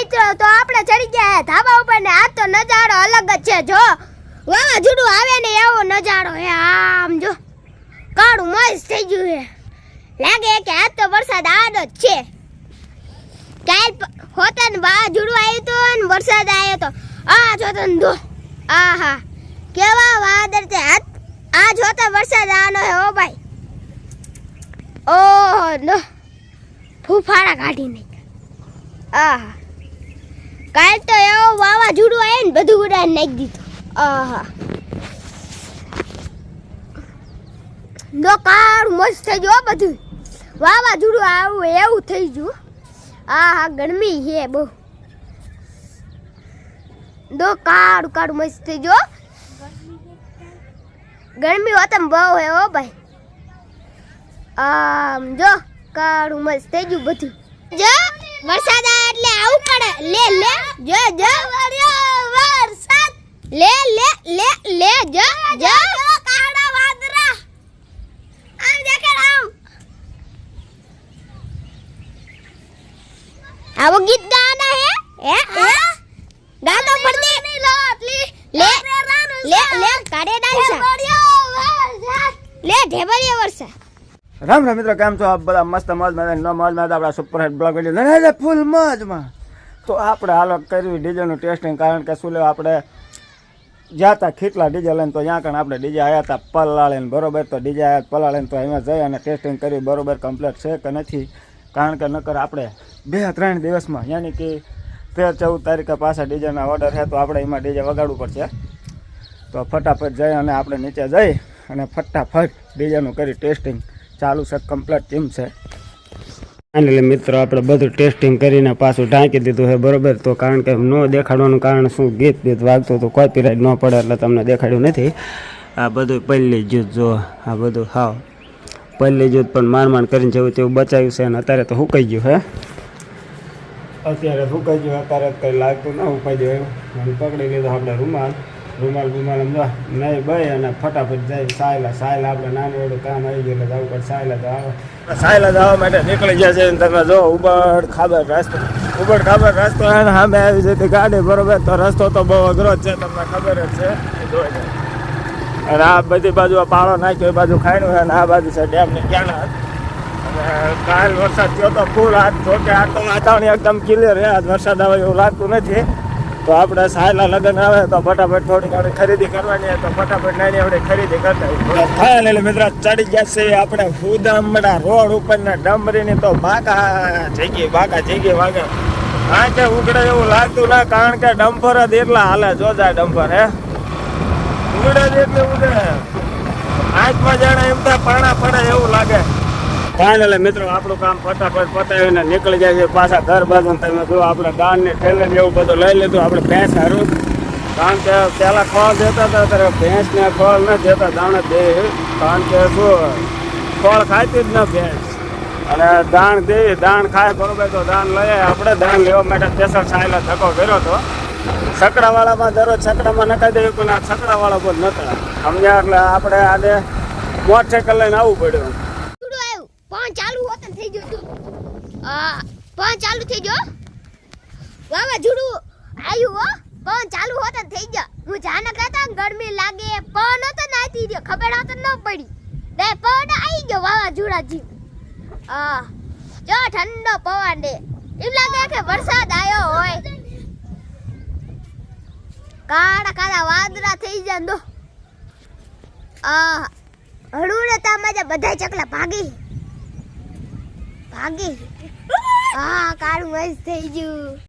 મિત્રો તો આપણે ચડી ગયા ધાબા ઉપર ને આ તો નજારો અલગ જ છે જો વાવાઝોડું આવે ને એવો નજારો હે આમ જો કાળું મસ્ત થઈ ગયું હે લાગે કે આ તો વરસાદ આડો જ છે કાલ હોતા ને વાવાઝોડું આવ્યું તો ને વરસાદ આવ્યો તો આ જો તન દો આહા કેવા વાદળ છે આ જોતા વરસાદ આનો હે ઓ ભાઈ ઓહો નો ફૂફાડા કાઢી નાખ્યા આહા કાલ તો એવો વાવાઝોડું આવ્યું ને બધું ઉડાડી નાખી દીધું આહા નો કાળું મસ્ત થઈ ગયું બધું વાવાઝોડું આવું એવું થઈ ગયું આહા ગરમી છે બહુ દો કાળું કાળું મસ્ત થઈ ગયું ગરમી હોત બહુ હે ઓ ભાઈ આમ જો કાળું મસ્ત થઈ ગયું બધું જો વરસાદ આવે એટલે આવું પડે લે લે જો જો વરસાદ લે લે લે લે જો જો કાળા વાદળા આમ દેખાડ આમ આવો ગીત ગાના હે ગાતો પડતી લે લે લે કાડે ડાંસા લે ઢેબરિયા વરસા રામ રામ મિત્રો કેમ છો આપ બધા મસ્ત મોજ માં નો મોજ માં આપણા સુપર હિટ બ્લોગ વિડિયો ને ફૂલ મોજમાં તો આપણે હાલો કર્યું ડીજેનું ટેસ્ટિંગ કારણ કે શું લેવા આપણે જ્યાં હતા ખીટલા ડીજે લઈને તો ત્યાં કણ આપણે ડીજે આવ્યા હતા પલાળીને બરોબર તો ડીજે આવ્યા પલાળીને તો અહીંયા જઈ અને ટેસ્ટિંગ કર્યું બરોબર કમ્પ્લીટ છે કે નથી કારણ કે નકર આપણે 2-3 દિવસમાં યાની કે 13-14 તારીખે પાછા ડીજેના ઓર્ડર છે તો આપણે એમાં ડીજે વગાડવું પડશે તો ફટાફટ જઈ અને આપણે નીચે જઈ અને ફટાફટ ડીજેનું કરી ટેસ્ટિંગ ચાલુ છે કમ્પ્લીટ ટીમ છે ફાઇનલી મિત્રો આપણે બધું ટેસ્ટિંગ કરીને પાછું ઢાંકી દીધું છે બરોબર તો કારણ કે ન દેખાડવાનું કારણ શું ગીત વાગતું તો કોઈ પીરાઈડ ન પડે એટલે તમને દેખાડ્યું નથી આ બધું પહેલી જૂથ જો આ બધું હાવ પહેલી જૂથ પણ માર કરીને જેવું તેવું બચાવ્યું છે અને અત્યારે તો સુકાઈ ગયું હે અત્યારે સુકાઈ ગયું અત્યારે કંઈ લાગતું ના સુકાઈ ગયું અને પકડી લીધો આપણે રૂમાલ સમજો નહીં ભાઈ અને ફટાફટ જાય સાયલા આપણે નાનું એવડું કામ આવી ગયું એટલે જવું પડે સાયલા જવા માટે નીકળી ગયા છે તમે જો ઉબડ ખાબર રસ્તો અને સામે આવી જતી ગાડી બરોબર તો રસ્તો તો બહુ અઘરો જ છે તમને ખબર જ છે અને આ બધી બાજુ પાળો નાખ્યો એ બાજુ ખાયણું છે અને આ બાજુ છે ડેમની ક્યાં અને કાલ વરસાદ થયો તો ફૂલ હાથ જોકે આ તો વાતાવરણ એકદમ ક્લિયર છે આજ વરસાદ આવે એવું લાગતું નથી તો આપણે સાયલા લગ્ન આવે તો ફટાફટ થોડી ઘણી ખરીદી કરવાની તો ફટાફટ નાની આપણે ખરીદી કરતા થાય એટલે મિત્રો ચડી ગયા છે આપણે ફુદામડા રોડ ઉપરના ડમરીની તો બાકા જગી વાગે આંખે ઉગડે એવું લાગતું ના કારણ કે ડમ્પર જ એટલા હાલે જોજા ડમ્પર હે ઉગડે જ એટલે ઉડે આંખમાં જાણે એમ થાય પાણા પડે એવું લાગે ફાઇનલ મિત્રો આપણું કામ ફટાફટ પતાવીને નીકળી જાય છે પાછા ઘર બાજુ તમે જો આપણે દાળની ઠેલે એવું બધું લઈ લીધું આપણે ભેંસ હારું કારણ કે પહેલાં ખોળ દેતા હતા ત્યારે ભેંસને ખોળ ન દેતા દાણ દે કારણ કે શું ખોળ ખાતી જ ન ભેંસ અને દાણ ખાય બરોબર તો દાણ લઈએ આપણે દાણ લેવા માટે સ્પેશિયલ સાયલા ધક્કો કર્યો હતો છકડાવાળામાં દરરોજ છકડામાં નખાઈ દઈએ પણ આ છકડાવાળા પણ નતા સમજ્યા એટલે આપણે આને મોટરસાઇકલ લઈને આવવું પડ્યું પણ ચાલુ હોત થઈ ગયું પણ ચાલુ થઈ ગયો વાવાઝોડું આવ્યું હો પણ ચાલુ હોત થઈ ગયો હું જાને કહેતા ગરમી લાગે પણ તો નાતી ગયો ખબર હોત ન પડી દે પણ આવી ગયો વાવાઝોડા જી જો ઠંડો પવન દે એમ લાગે કે વરસાદ આવ્યો હોય કાળા વાદળા થઈ જાય દો હળું તામાં બધા ચકલા ભાગી હા કાળું મસ્ત થઈ ગયું